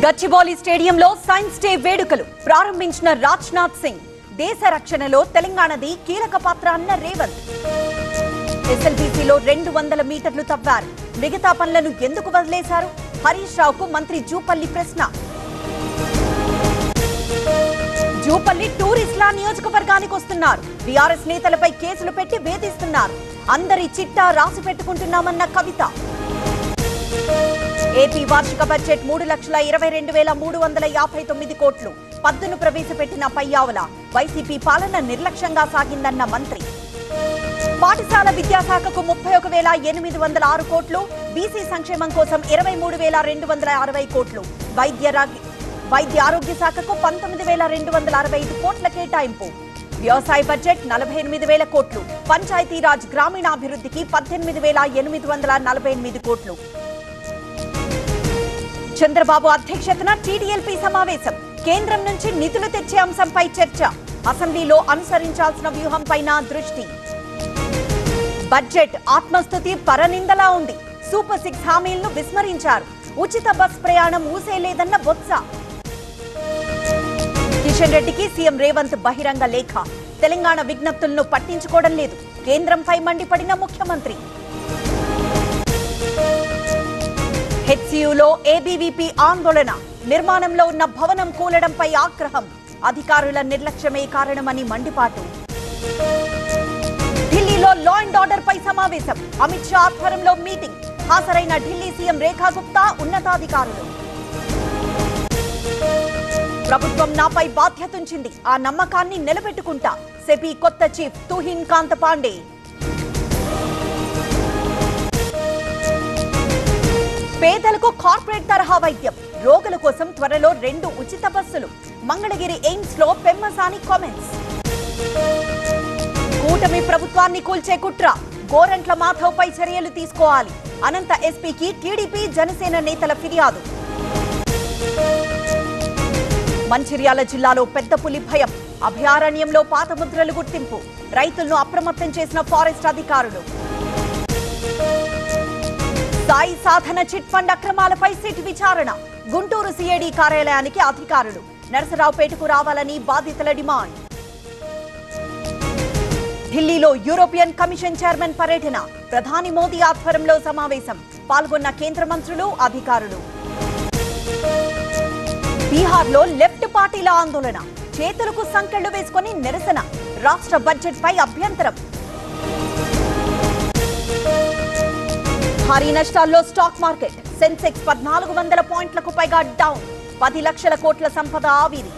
గచ్చిబౌలి స్టేడియంలో science day వేడుకలు ప్రారంభించిన రాజ్నాథ్ సింగ్. దేశ రక్షణలో తెలంగాణది కీలక పాత్ర అన్న రేవంత్. ఎస్ఎల్బీసీలో 200 మీటర్లు తవ్వారు. మిగతా పనులను ఎందుకు వదిలేశారు? హరీష్ రావుకు మంత్రి జూపల్లి ప్రశ్న. జూపల్లి టూరిస్టుల నియోజకవర్గానికి వస్తున్నారు. బీఆర్ఎస్ నేతలపై కేసులు పెట్టి వేధిస్తున్నారు. అందరి చిట్టా రాసి పెట్టుకుంటున్నామన్న కవిత. ఏపీ వార్షిక బడ్జెట్ 3,22,359 కోట్లు. పద్దును ప్రవేశపెట్టిన పయ్యావుల. వైసీపీ పాలన నిర్లక్ష్యంగా సాగిందన్న మంత్రి. పాఠశాల విద్యాశాఖకు 31,806 కోట్లు. బీసీ సంక్షేమం కోసం 23,260 కోట్లు. వైద్య ఆరోగ్య శాఖకు 19,265 కోట్ల కేటాయింపు. వ్యవసాయ బడ్జెట్ 48,000 కోట్లు. పంచాయతీరాజ్ గ్రామీణాభివృద్ధికి 18,848 కోట్లు. చంద్రబాబు అధ్యక్షతన టీడీఎల్పీ సమావేశం. కేంద్రం నుంచి నిధులు తెచ్చే అంశంపై చర్చ. అసెంబ్లీలో అనుసరించాల్సిన వ్యూహంపైన దృష్టి. బడ్జెట్ ఆత్మస్తుతి పరనిందలా ఉంది. సూపర్ 6 హామీలను విస్మరించారు. ఉచిత బస్ ప్రయాణం ఊసేలేదన్న బొత్స. కిషన్ రెడ్డికి సీఎం రేవంత్ బహిరంగ లేఖ. తెలంగాణ విజ్ఞప్తులను పట్టించుకోవడం లేదు. కేంద్రంపై మండిపడిన ముఖ్యమంత్రి. హెచ్సియులో ఏబీవీపీ ఆందోళన. నిర్మాణంలో ఉన్న భవనం కూలడంపై ఆగ్రహం. అధికారుల నిర్లక్ష్యమే కారణమని మండిపాటు. ఢిల్లీలో లా అండ్ ఆర్డర్ పై సమావేశం. అమిత్ షా ఆధ్వర్యంలో మీటింగ్. హాజరైన ఢిల్లీ సీఎం రేఖా గుప్తా, ఉన్నతాధికారులు. ప్రభుత్వం నాపై బాధ్యతుంచింది. ఆ నమ్మకాన్ని నిలబెట్టుకుంటా. సెబీ కొత్త చీఫ్ తుహిన్ కాంత్ పాండే. పేదలకు కార్పొరేట్ తరహా వైద్యం. రోగుల కోసం త్వరలో 2 ఉచిత బస్సులు. మంగళగిరి ఎయిమ్స్ లో పెమ్మసాని కామెంట్స్. కూటమి ప్రభుత్వాన్ని కూల్చే కుట్ర. గోరంట్ల మాధవ్ పై చర్యలు తీసుకోవాలి. అనంత ఎస్పీకి టీడీపీ జనసేన నేతల ఫిర్యాదు. మంచిర్యాల జిల్లాలో పెద్ద పులి భయం. అభయారణ్యంలో పాత ముద్రలు గుర్తింపు. రైతులను అప్రమత్తం చేసిన ఫారెస్ట్ అధికారులు. సాయి సాధన చిట్ ఫండ్ అక్రమాలపై సిట్ విచారణ. గుంటూరు సిఐడి కార్యాలయానికి అధికారులు. నరసరావుపేటకు రావాలని బాధితుల డిమాండ్. ఢిల్లీలో యూరోపియన్ కమిషన్ చైర్మన్ పర్యటన. ప్రధాని మోదీ ఆధ్వర్యంలో సమావేశం. పాల్గొన్న కేంద్ర మంత్రులు, అధికారులు. బీహార్లో లెఫ్ట్ పార్టీల ఆందోళన. చేతులకు సంకెళ్లు వేసుకుని నిరసన. రాష్ట్ర బడ్జెట్ పై అభ్యంతరం. భారీ నష్టాల్లో స్టాక్ మార్కెట్. సెన్సెక్స్ 1400 పాయింట్లకు పైగా డౌన్. 10 లక్షల కోట్ల సంపద ఆవిరి.